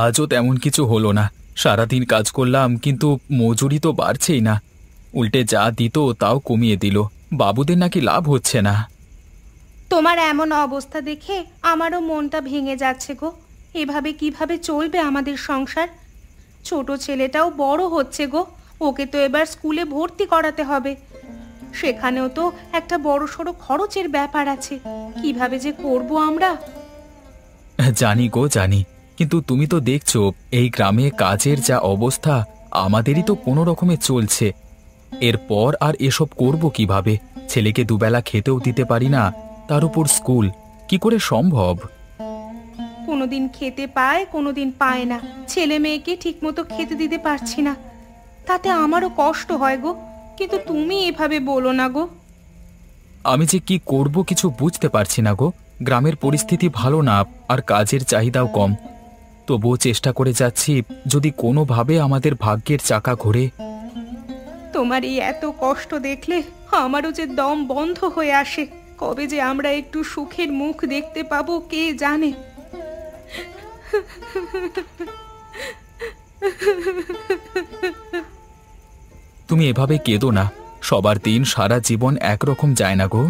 আজও তেমন কিছু হলো না। সারাদিন কাজ করলাম, কিন্তু মজুরি তো বাড়ছেই না। উল্টে যা দিত তাও কমিয়ে দিল। বাবুদের নাকি লাভ হচ্ছে না। তোমার এমন অবস্থা দেখে আমারও মনটা ভেঙে যাচ্ছে গো। এভাবে কিভাবে চলবে আমাদের সংসার? ছোট ছেলেটাও বড় হচ্ছে গো। ওকে তো এবার স্কুলে ভর্তি করাতে হবে। সেখানেও তো একটা বড়সড় খরচের ব্যাপার আছে। কিভাবে যে করব আমরা। জানি গো, জানি। কিন্তু তুমি তো দেখছো এই গ্রামে কাজের যা অবস্থা, আমাদেরই তো কোনো রকমে চলছে। এরপর আর এসব করব কিভাবে? ছেলেকে দুবেলা খেতেও দিতে পারি না, তার উপর স্কুল। কি করে সম্ভব? কোনোদিন খেতে পায়, কোনোদিন পায় না। ছেলে মেয়েকে ঠিকমতো খেতে দিতে পারছি না, তাতে আমারও কষ্ট হয় গো। কিন্তু তুমি এভাবে বলো না গো। আমি যে কি করব কিছু বুঝতে পারছি না গো। গ্রামের পরিস্থিতি ভালো না, আর কাজের চাহিদাও কম। তবুও চেষ্টা করে যাচ্ছি, যদি কোনোভাবে আমাদের ভাগ্যের চাকা ঘোরে। তোমার এই এত কষ্ট দেখলে আমারও যে দম বন্ধ হয়ে আসে। কবে যে আমরা একটু সুখের মুখ দেখতে পাবো কে জানে। তুমি এভাবে কেঁদো না। সবার দিন সারা জীবন একরকম যায় না গো।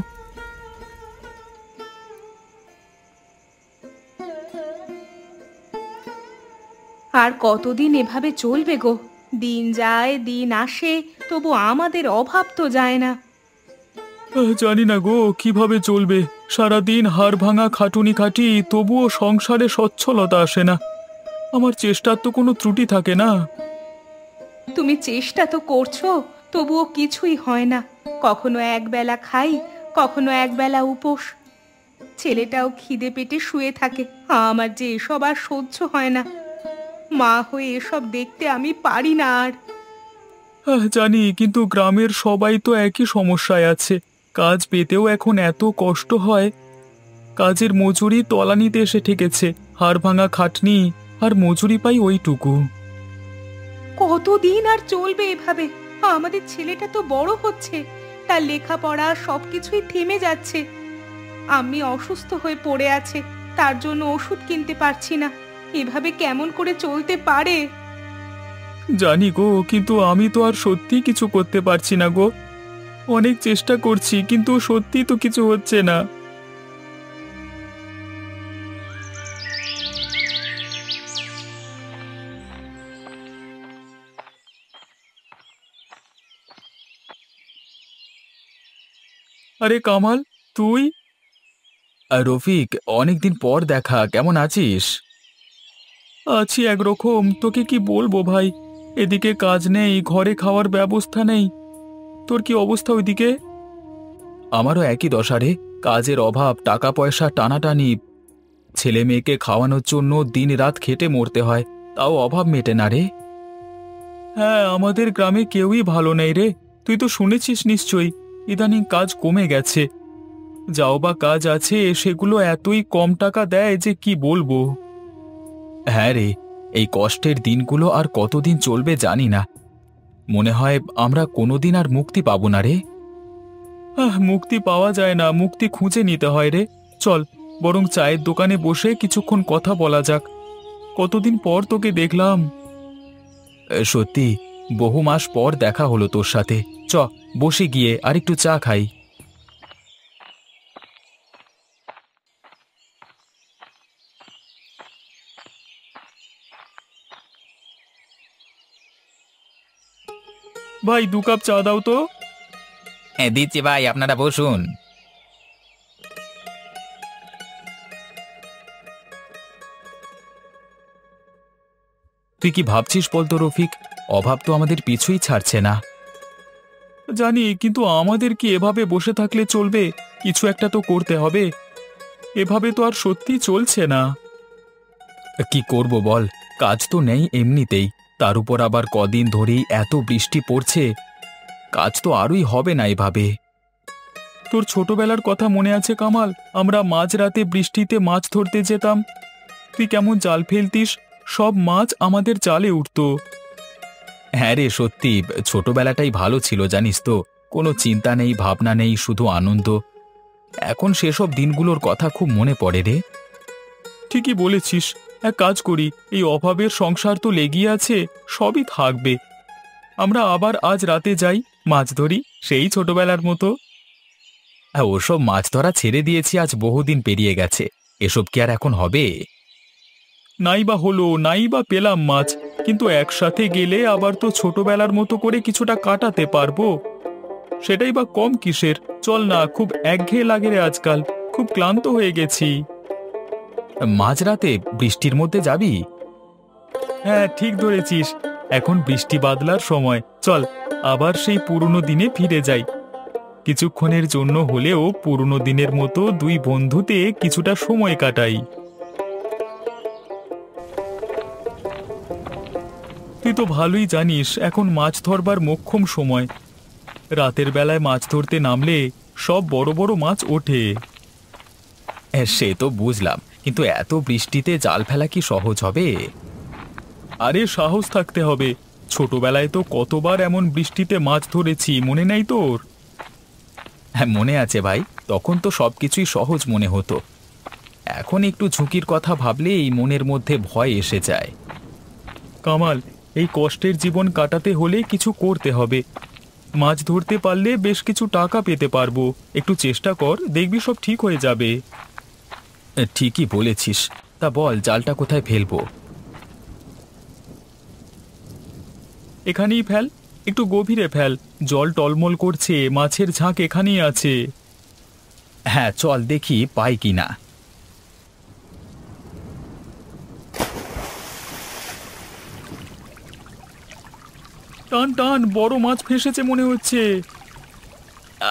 আর কতদিন এভাবে চলবে গো? দিন যায় দিন আসে, তবু আমাদের অভাব তো যায় না। জানি না গো কিভাবে চলবে। সারাদিন হাড় ভাঙা খাটুনি খাটি, তবুও সংসারে সচ্ছলতা আসে না। আমার চেষ্টার তো কোনো ত্রুটি থাকে না। তুমি চেষ্টা তো করছো, তবুও কিছুই হয় না। কখনো একবেলা খাই, কখনো একবেলা উপোস। ছেলেটাও খিদে পেটে শুয়ে থাকে। আমার যে এসব আর সহ্য হয় না। মা হয়ে এসব দেখতে আমি পারি না আর। জানি, কিন্তু গ্রামের সবাই তো একই সমস্যায় আছে। কাজ পেতেও এখন এত কষ্ট হয়। কাজের মজুরি তলানিতে এসে ঠেকেছে। হাড় ভাঙা খাটনি, আর মজুরি পাই ওইটুকু। কতদিন আর চলবে এভাবে? আমাদের ছেলেটা তো বড় হচ্ছে, তার লেখাপড়া সবকিছুই থেমে যাচ্ছে। আমি অসুস্থ হয়ে পড়ে আছে, তার জন্য ওষুধ কিনতে পারছি না। এভাবে কেমন করে চলতে পারে? জানি গো, কিন্তু আমি তো আর সত্যি কিছু করতে পারছি না গো। অনেক চেষ্টা করছি, কিন্তু সত্যি তো কিছু হচ্ছে না। আরে কামাল, তুই? রফিক, অনেকদিন পর দেখা। কেমন আছিস? আছি একরকম। তোকে কি বলবো ভাই, এদিকে কাজ নেই, ঘরে খাওয়ার ব্যবস্থা নেই। তোর কি অবস্থা ওইদিকে? আমারও একই দশা রে। কাজের অভাব, টাকা পয়সা টানাটানি। ছেলে মেয়েকে খাওয়ানোর জন্য দিন রাত খেটে মরতে হয়, তাও অভাব মেটে না রে। হ্যাঁ, আমাদের গ্রামে কেউই ভালো নেই রে। তুই তো শুনেছিস নিশ্চয়ই, ইদানিং কাজ কমে গেছে। যাও বা কাজ আছে, সেগুলো এতই কম টাকা দেয় যে কি বলবো। হ্যাঁ রে, এই কষ্টের দিনগুলো আর কতদিন চলবে জানি না। মনে হয় আমরা কোনোদিন আর মুক্তি পাবো না রে। মুক্তি পাওয়া যায় না, মুক্তি খুঁজে নিতে হয় রে। চল, বরং চায়ের দোকানে বসে কিছুক্ষণ কথা বলা যাক। কতদিন পর তোকে দেখলাম। সত্যি, বহু মাস পর দেখা হলো তোর সাথে। চ, বসে গিয়ে আর একটু চা খাই। ভাই, 2 কাপ চা দাও তো। হ্যাঁ দিচ্ছি ভাই, আপনারা বসুন। তুই কি ভাবছিস বলতো রফিক? অভাব তো আমাদের পিছুই ছাড়ছে না। জানি, কিন্তু আমাদের কি এভাবে বসে থাকলে চলবে? কিছু একটা তো করতে হবে। এভাবে তো আর সত্যি চলছে না। কি করব বল? কাজ তো নেই এমনিতেই, তার উপর আবার কদিন ধরেই এত বৃষ্টি পড়ছে। কাজ তো আরই হবে না এভাবে। তোর ছোটবেলার কথা মনে আছে কামাল? আমরা মাঝরাতে বৃষ্টিতে মাছ ধরতে যেতাম। তুই কেমন জাল ফেলতিস, সব মাছ আমাদের জালে উঠত। হ্যাঁ রে, সত্যি ছোটবেলাটাই ভালো ছিল জানিস তো। কোনো চিন্তা নেই, ভাবনা নেই, শুধু আনন্দ। এখন সেসব দিনগুলোর কথা খুব মনে পড়ে রে। ঠিকই বলেছিস। এক কাজ করি, এই অভাবের সংসার তো লেগেই আছে, সবই থাকবে। আমরা আবার আজ রাতে যাই, মাছ ধরি সেই ছোটবেলার মতো। ওসব মাছ ধরা ছেড়ে দিয়েছি, আজ বহুদিন পেরিয়ে গেছে। এসব কি আর এখন হবে? নাই বা হলো, নাই বা পেলাম মাছ, কিন্তু একসাথে গেলে আবার তো ছোটবেলার মতো করে কিছুটা কাটাতে পারবো। সেটাই বা কম কিসের? চল না, খুব একঘেয়ে লাগে রে আজকাল, খুব ক্লান্ত হয়ে গেছি। মাঝরাতে বৃষ্টির মধ্যে যাবি? হ্যাঁ, ঠিক ধরেছিস, এখন বৃষ্টি বাদলার সময়। চল আবার সেই পুরনো দিনে ফিরে যাই। কিছুক্ষণের জন্য হলেও পুরনো দিনের মতো দুই বন্ধুতে কিছুটা সময় কাটাই। তুই তো ভালোই জানিস এখন মাছ ধরবার মোক্ষম সময়। রাতের বেলায় মাছ ধরতে নামলে সব বড় বড় মাছ ওঠে। সে তো বুঝলাম, কিন্তু এত বৃষ্টিতে জাল ফেলা কি সহজ হবে? আরে সাহস থাকতে হবে। ছোটবেলায় তো কতবার এমন বৃষ্টিতে মাছ ধরেছি, মনে নাই তোর? হ্যাঁ, মনে আছে ভাই, তখন তো সবকিছুই সহজ মনে হতো। এখন একটু ঝুঁকির কথা ভাবলেই মনের মধ্যে ভয় এসে যায়। কামাল, এই কষ্টের জীবন কাটাতে হলে কিছু করতে হবে। মাছ ধরতে পারলে বেশ কিছু টাকা পেতে পারবো। একটু চেষ্টা কর, দেখবি সব ঠিক হয়ে যাবে। ঠিকই বলেছিস। তা বল, জালটা কোথায় ফেলবো? এখানেই ফেল, একটু গভীরে ফেল। জল টলমল করছে, মাছের ঝাঁক এখানেই আছে। হ্যাঁ চল, দেখি পাই কিনা। টান টান, বড় মাছ ফেসেছে মনে হচ্ছে।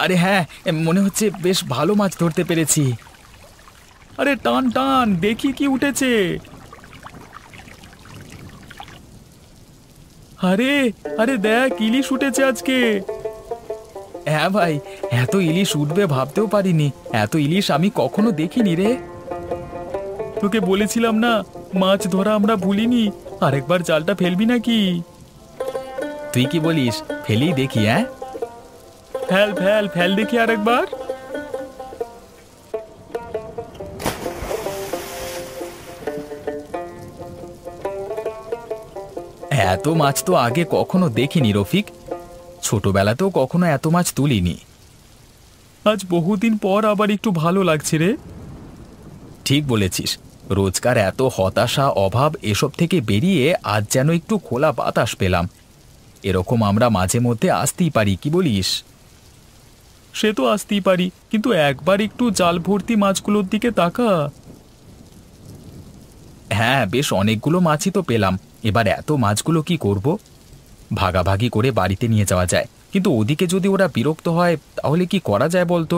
আরে হ্যাঁ, মনে হচ্ছে বেশ ভালো মাছ ধরতে পেরেছি। আরে টান টান, দেখি কি উঠেছে। আরে আরে দেখ, ইলিশ উঠেছে আজকে। হ্যাঁ ভাই, এত ইলিশ উঠবে ভাবতেও পারিনি। এত ইলিশ আমি কখনো দেখিনি রে। তোকে বলেছিলাম না, মাছ ধরা আমরা ভুলিনি। আরেকবার জালটা ফেলবি নাকি? তুই কি বলিস? ফেলেই দেখি। হ্যাঁ, ফেল ফেল ফেল দেখি আরেকবার। এত মাছ তো আগে কখনো দেখিনি রফিক। ছোটবেলাতেও কখনো এত মাছ তুলিনি। আজ বহুদিন পর আবার একটু ভালো লাগছে রে। ঠিক বলেছিস, রোজকার এত হতাশা, অভাব এসব থেকে বেরিয়ে আজ যেন একটু খোলা বাতাস পেলাম। এরকম আমরা মাঝে মধ্যে আসতেই পারি, কি বলিস? সে তো আসতেই পারি, কিন্তু একবার একটু জাল ভর্তি মাছগুলোর দিকে তাকা। হ্যাঁ, বেশ অনেকগুলো মাছই তো পেলাম। এবার এত মাছগুলো কি করব? ভাগাভাগি করে বাড়িতে নিয়ে যাওয়া যায়, কিন্তু ওদিকে যদি ওরা বিরক্ত হয় তাহলে কি করা যায় বলতো?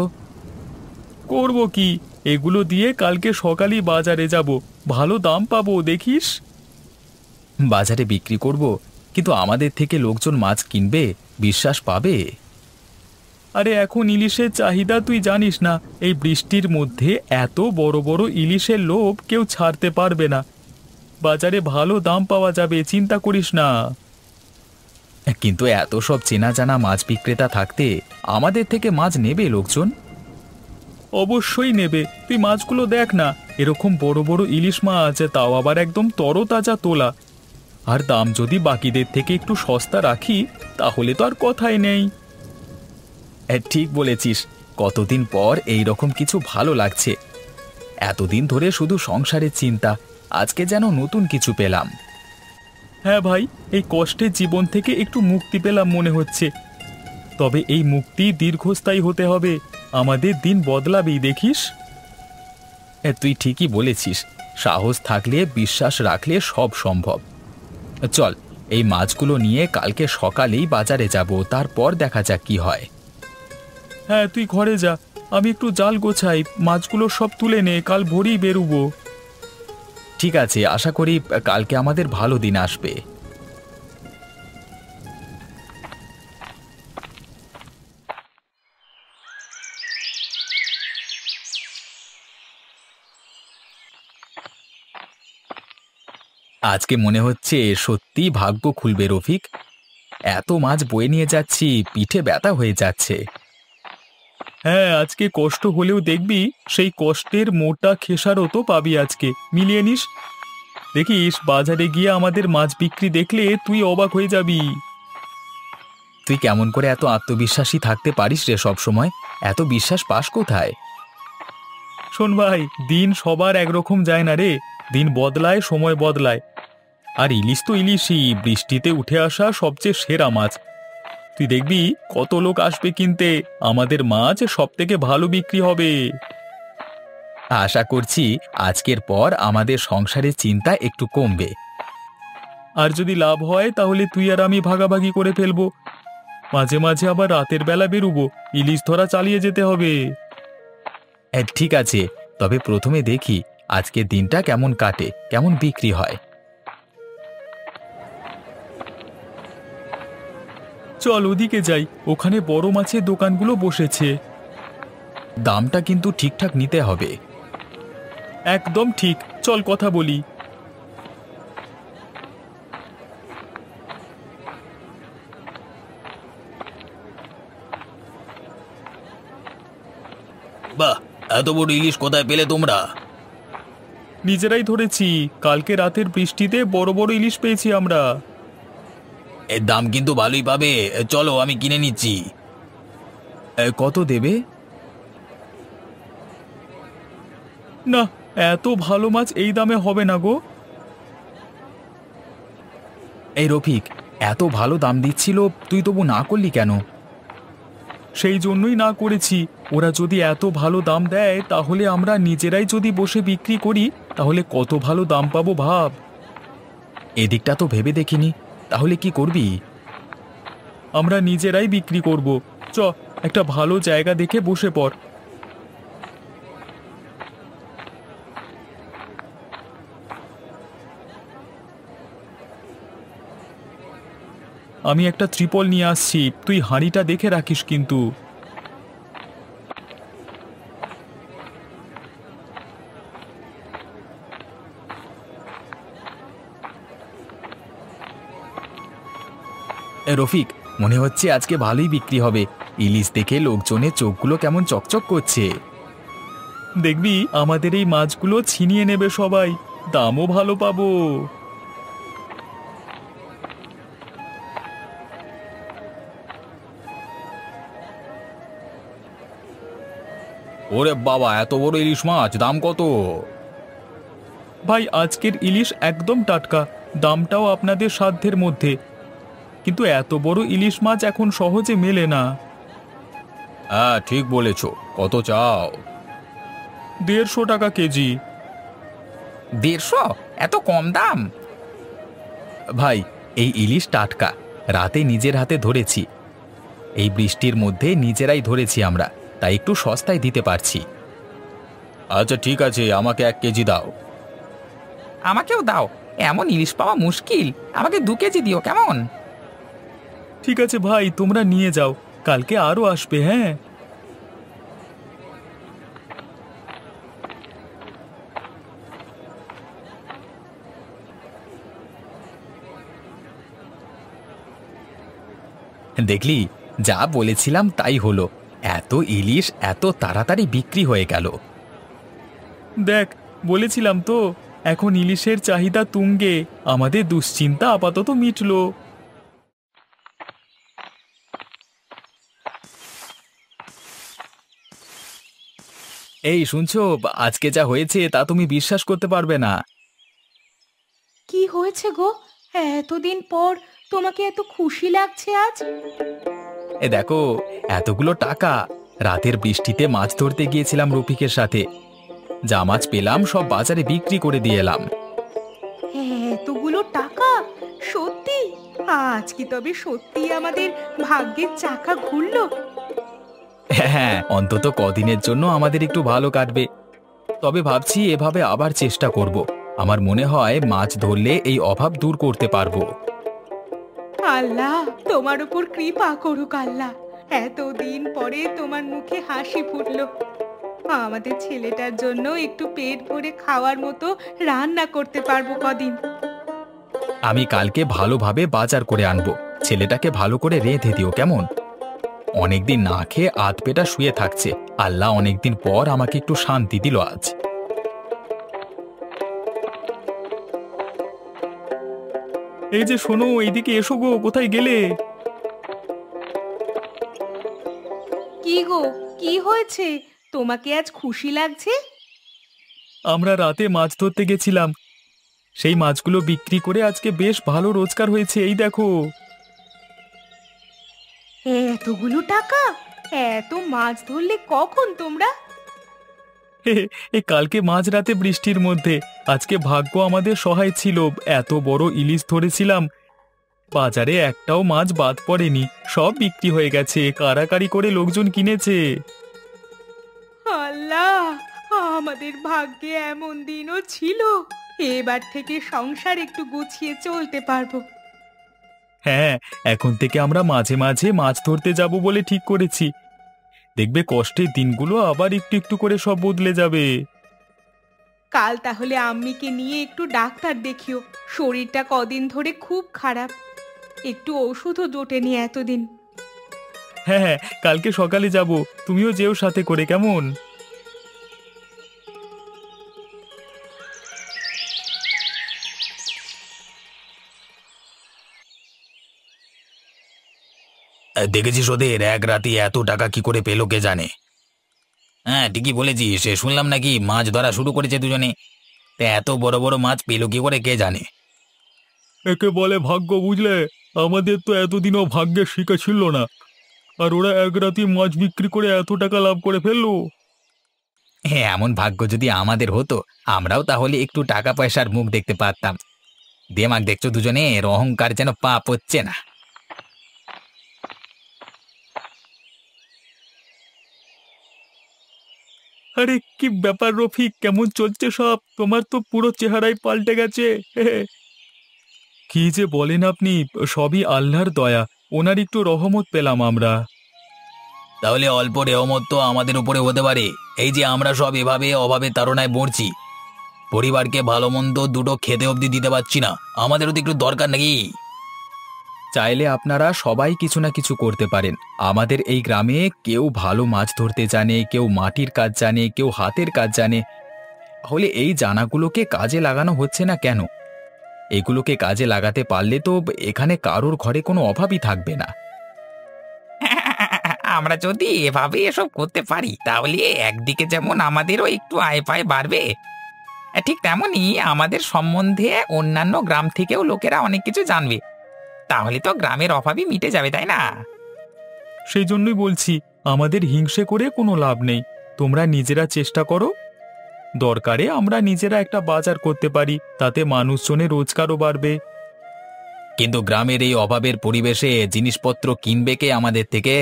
করব কি, এগুলো দিয়ে কালকে সকালেই বাজারে যাব, ভালো দাম পাবো দেখিস। বাজারে বিক্রি করব, কিন্তু আমাদের থেকে লোকজন মাছ কিনবে, বিশ্বাস পাবে? আরে এখন ইলিশের চাহিদা তুই জানিস না। এই বৃষ্টির মধ্যে এত বড় বড় ইলিশের লোভ কেউ ছাড়তে পারবে না। বাজারে ভালো দাম পাওয়া যাবে, চিন্তা করিস না। কিন্তু এত সব চেনা জানা মাছ বিক্রেতা থাকতে আমাদের থেকে মাছ নেবে লোকজন? অবশ্যই নেবে। তুই মাছগুলো দেখ না, এরকম বড় বড় ইলিশ মাছ, তাও আবার একদম তরতাজা তোলা। আর দাম যদি বাকিদের থেকে একটু সস্তা রাখি তাহলে তো আর কথাই নেই। ঠিক বলেছিস, কতদিন পর এই রকম কিছু ভালো লাগছে। এতদিন ধরে শুধু সংসারের চিন্তা, আজকে যেন নতুন কিছু পেলাম। হ্যাঁ ভাই, এই কষ্টের জীবন থেকে একটু মুক্তি পেলাম মনে হচ্ছে। তবে এই মুক্তি দীর্ঘস্থায়ী হতে হবে, আমাদের দিন বদলাবেই দেখিস। তুই ঠিকই বলেছিস, সাহস থাকলে, বিশ্বাস রাখলে সব সম্ভব। চল, এই মাছগুলো নিয়ে কালকে সকালেই বাজারে যাব, তারপর দেখা যাক কি হয়। হ্যাঁ, তুই ঘরে যা, আমি একটু জাল গোছাই। মাছগুলো সব তুলে নে, কাল ভোরেই বেরুবো। ঠিক আছে, আশা করি কালকে আমাদের ভালো দিন আসবে। আজকে মনে হচ্ছে সত্যি ভাগ্য খুলবে রফিক। এত মাছ বয়ে নিয়ে যাচ্ছি, পিঠে ব্যথা হয়ে যাচ্ছে। হ্যাঁ, আজকে কষ্ট হলেও দেখবি সেই কষ্টের মোটা খেসারও তো পাবি আজকে, মিলিয়ে নিস। দেখিস বাজারে গিয়ে আমাদের মাছ বিক্রি দেখলে তুই অবাক হয়ে যাবি। তুই কেমন করে এত আত্মবিশ্বাসী থাকতে পারিস রে সব সময়? এত বিশ্বাস পাস কোথায়? শোন ভাই, দিন সবার একরকম যায় না রে। দিন বদলায়, সময় বদলায়। আর ইলিশ তো ইলিশই, বৃষ্টিতে উঠে আসা সবচেয়ে সেরা মাছ। তুই দেখবি কত লোক আসবে কিনতে, আমাদের মাছ সব থেকে ভালো বিক্রি হবে। আশা করছি আজকের পর আমাদের সংসারের চিন্তা একটু কমবে। আর যদি লাভ হয় তাহলে তুই আর আমি ভাগাভাগি করে ফেলবো। মাঝে মাঝে আবার রাতের বেলা বেরুবো, ইলিশ ধরা চালিয়ে যেতে হবে। ঠিক আছে, তবে প্রথমে দেখি আজকের দিনটা কেমন কাটে, কেমন বিক্রি হয়। চল ওদিকে যাই, ওখানে বড় মাছের দোকানগুলো বসেছে। দামটা কিন্তু ঠিকঠাক নিতে হবে। একদম ঠিক, চল কথা বলি। বাহ, এত বড় ইলিশ কোথায় পেলে তোমরা? নিজেরাই ধরেছি, কালকে রাতের বৃষ্টিতে বড় বড় ইলিশ পেয়েছি আমরা। এর দাম কিন্তু ভালোই পাবে, চলো আমি কিনে নিচ্ছি। কত দেবে? না, এত ভালো মাছ এই দামে হবে না গো। এই রফিক, এত ভালো দাম দিচ্ছিল, তুই তবু না করলি কেন? সেই জন্যই না করেছি। ওরা যদি এত ভালো দাম দেয় তাহলে আমরা নিজেরাই যদি বসে বিক্রি করি তাহলে কত ভালো দাম পাবো ভাব। এদিকটা তো ভেবে দেখিনি। তাহলে কি করবি? আমরা নিজেরাই বিক্রি করব। চ, একটা ভালো জায়গা দেখে বসে পড়। আমি একটা ত্রিপল নিয়ে আসছি, তুই হাঁড়িটা দেখে রাখিস কিন্তু। রফিক, মনে হচ্ছে আজকে ভালোই বিক্রি হবে। ইলিশ দেখে লোকজনের চোখগুলো কেমন চকচক করছে। দেখবি আমাদের এই মাছগুলো ছিনিয়ে নেবে সবাই, দামও ভালো পাবো। ওরে বাবা, এত বড় ইলিশ মাছ, দাম কত? ভাই, আজকের ইলিশ একদম টাটকা, দামটাও আপনাদের সাধ্যের মধ্যে। কিন্তু এত বড় ইলিশ মাছ এখন সহজে মেলে না। হ্যাঁ, ঠিক বলেছ। কত চাও? 150 টাকা কেজি। 150? এত কম দাম? ভাই, এই ইলিশ টাটকা, রাতে নিজের হাতে ধরেছি। এই বৃষ্টির মধ্যে নিজেরাই ধরেছি আমরা, তাই একটু সস্তায় দিতে পারছি। আচ্ছা ঠিক আছে, আমাকে 1 কেজি দাও। আমাকেও দাও, এমন ইলিশ পাওয়া মুশকিল। আমাকে 2 কেজি দিও কেমন? ঠিক আছে ভাই, তোমরা নিয়ে যাও, কালকে আরো আসবে। হ্যাঁ, দেখলি, যা বলেছিলাম তাই হলো। এত ইলিশ এত তাড়াতাড়ি বিক্রি হয়ে গেল। দেখ, বলেছিলাম তো, এখন ইলিশের চাহিদা তুঙ্গে। আমাদের দুশ্চিন্তা আপাতত মিটলো। এই শুনছো, আজকে যা হয়েছে তা তুমি বিশ্বাস করতে পারবে না। কি হয়েছে গো? এতদিন পর তোমাকে এত খুশি লাগছে আজ? এ দেখো, এতগুলো টাকা। রাতের বৃষ্টিতে মাছ ধরতে গিয়েছিলাম রফিকের সাথে। যা মাছ পেলাম সব বাজারে বিক্রি করে দিয়ে এলাম। এতগুলো টাকা? সত্যি? আজ কি তবে সত্যি আমাদের ভাগ্যের চাকা ঘুরলো? হ্যাঁ, অন্তত কদিনের জন্য আমাদের একটু ভালো কাটবে। তবে ভাবছি এভাবে আবার চেষ্টা করব। আমার মনে হয় মাছ ধরলে এই অভাব দূর করতে পারবো। আল্লাহ তোমার উপর কৃপা করুক আল্লাহ। এতদিন পরে তোমার মুখে হাসি ফুটলো। আমাদের ছেলেটার জন্য একটু পেট ভরে খাওয়ার মতো রান্না করতে পারবো কদিন। আমি কালকে ভালোভাবে বাজার করে আনবো। ছেলেটাকে ভালো করে রেঁধে দিও কেমন? অনেকদিন না খেয়ে আধ পেটা শুয়ে থাকছে। আল্লাহ অনেকদিন পর আমাকে একটু শান্তি দিল আজ। এই যে শোনো, এইদিকে এসো গো, কোথায় গেলে? কি গো, কি হয়েছে? তোমাকে আজ খুশি লাগছে? আমরা রাতে মাছ ধরতে গেছিলাম, সেই মাছগুলো বিক্রি করে আজকে বেশ ভালো রোজগার হয়েছে, এই দেখো। এতগুলো টাকা? এত মাছ ধরলে কখন তোমরা? এই কালকে মাঝরাতে বৃষ্টির মধ্যে, আজকে ভাগ্য আমাদের সহায় ছিল, এত বড় ইলিশ ধরেছিলাম। বাজারে একটাও মাছ বাদ পড়েনি, সব বিক্রি হয়ে গেছে, কারাকারি করে লোকজন কিনেছে। আল্লাহ, আমাদের ভাগ্যে এমন দিনও ছিল। এবার থেকে সংসার একটু গুছিয়ে চলতে পারবো। হ্যাঁ, এখন থেকে আমরা মাঝে মাঝে মাছ ধরতে যাব বলে ঠিক করেছি। দেখবে কষ্টের দিনগুলো আবার একটু একটু করে সব বদলে যাবে। কাল তাহলে আম্মিকে নিয়ে একটু ডাক্তার দেখিও, শরীরটা কদিন ধরে খুব খারাপ। একটু ওষুধও জোটেনি এতদিন। হ্যাঁ হ্যাঁ, কালকে সকালে যাব, তুমিও যেও সাথে করে, কেমন? দেখেছিস ওদের এক রাতে এত টাকা কি করে পেলো কে জানে। হ্যাঁ ঠিকই বলেছিস, সে শুনলাম নাকি মাছ ধরা শুরু করেছে দুজনে। তা এত বড় বড় মাছ পেলো কি করে কে জানে। একে বলে ভাগ্য, বুঝলে? আমাদের তো এতদিনও ভাগ্যের শিকা ছিল না, আর ওরা এক রাতে মাছ বিক্রি করে এত টাকা লাভ করে ফেললো। হ্যাঁ, এমন ভাগ্য যদি আমাদের হতো, আমরাও তাহলে একটু টাকা পয়সার মুখ দেখতে পারতাম। দেমাগ দেখছো দুজনের, অহংকার যেন পাপ হচ্ছে না। আরে কি ব্যাপার রফিক, কেমন চলছে সব? তোমার তো পুরো চেহারাই পাল্টে গেছে। কি যে বলেন আপনি, সবই আল্লাহর দয়া, ওনার একটু রহমত পেলাম আমরা। তাহলে অল্প রেহমত তো আমাদের উপরে হতে পারে। এই যে আমরা সব এভাবে অভাবে তাড়নায় মরছি, পরিবারকে ভালো মন্দ দুটো খেতে অবধি দিতে পারছি না, আমাদেরও তো একটু দরকার নাকি? চাইলে আপনারা সবাই কিছু না কিছু করতে পারেন। আমাদের এই গ্রামে কেউ ভালো মাছ ধরতে জানে, কেউ মাটির কাজ জানে, কেউ হাতের কাজ জানে। তাহলে এই জানাগুলোকে কাজে লাগানো হচ্ছে না কেন? এগুলোকে কাজে লাগাতে পারলে তো এখানে কারোর ঘরে কোনো অভাবই থাকবে না। আমরা যদি এভাবে এসব করতে পারি, তাহলে একদিকে যেমন আমাদেরও একটু আয় পায় বাড়বে, ঠিক তেমনি আমাদের সম্বন্ধে অন্যান্য গ্রাম থেকেও লোকেরা অনেক কিছু জানবে। তাহলে তো গ্রামের অভাবই মিটে যাবে, তাই না? সেই জন্যই বলছি, আমাদের হিংসে করে কোনো লাভ নেই। তোমরা নিজেরা চেষ্টা করো, দরকারে আমরা নিজেরা একটা বাজার করতে পারি, তাতে মানুষজনের রোজগারও বাড়বে। কিন্তু গ্রামের এই অভাবের পরিবেশে জিনিসপত্র কিনবে কে আমাদের থেকে?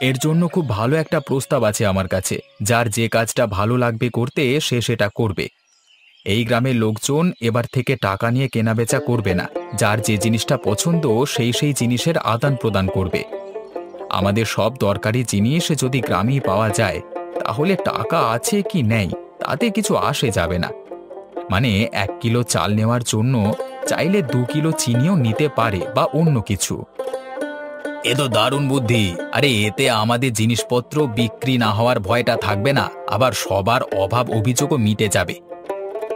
এর জন্য খুব ভালো একটা প্রস্তাব আছে আমার কাছে। যার যে কাজটা ভালো লাগবে করতে, সে সেটা করবে। এই গ্রামের লোকজন এবার থেকে টাকা নিয়ে কেনাবেচা করবে না, যার যে জিনিসটা পছন্দ সেই সেই জিনিসের আদান প্রদান করবে। আমাদের সব দরকারি জিনিস যদি গ্রামেই পাওয়া যায়, তাহলে টাকা আছে কি নেই তাতে কিছু আসে যাবে না। মানে 1 কিলো চাল নেওয়ার জন্য চাইলে 2 কিলো চিনিও নিতে পারে, বা অন্য কিছু। এ তো দারুণ বুদ্ধি। আরে এতে আমাদের জিনিসপত্র বিক্রি না হওয়ার ভয়টা থাকবে না, আবার সবার অভাব অভিযোগও মিটে যাবে।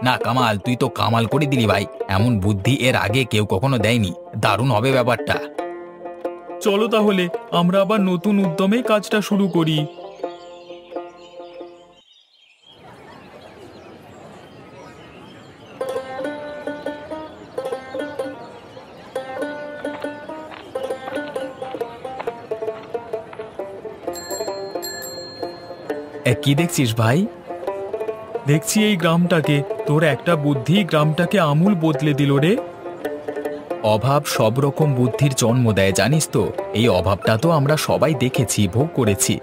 না কামাল, তুই তো কামাল করে দিলি ভাই, এমন বুদ্ধি এর আগে কেউ কখনো দেয়নি। দারুণ হবে ব্যাপারটা। চলো তাহলে আমরা আবার নতুন উদ্যমে কাজটা শুরু করি। কি দেখছিস ভাই? দেখছি এই গ্রামটাকে, তোর একটা বুদ্ধি গ্রামটাকে আমূল বদলে দিল রে। অভাব সব রকম বুদ্ধির জন্ম দেয়, জানিস তো? এই অভাবটা তো আমরা সবাই দেখেছি, ভোগ করেছি।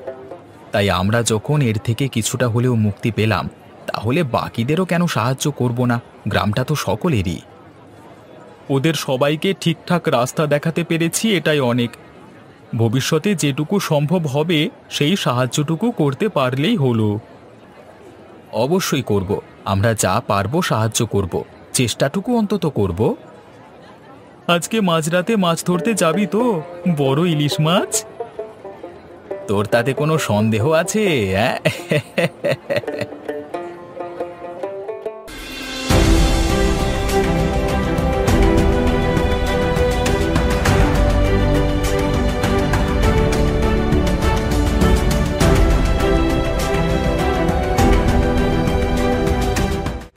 তাই আমরা যখন এর থেকে কিছুটা হলেও মুক্তি পেলাম, তাহলে বাকিদেরও কেন সাহায্য করব না? গ্রামটা তো সকলেরই। ওদের সবাইকে ঠিকঠাক রাস্তা দেখাতে পেরেছি, এটাই অনেক। ভবিষ্যতে যেটুকু সম্ভব হবে সেই সাহায্যটুকু করতে পারলেই হলো। অবশ্যই করব, আমরা যা পারবো সাহায্য করব, চেষ্টাটুকু অন্তত করব। আজকে মাঝরাতে মাছ ধরতে যাবি তো? বড় ইলিশ মাছ। তোর তাতে কোনো সন্দেহ আছে? হ্যাঁ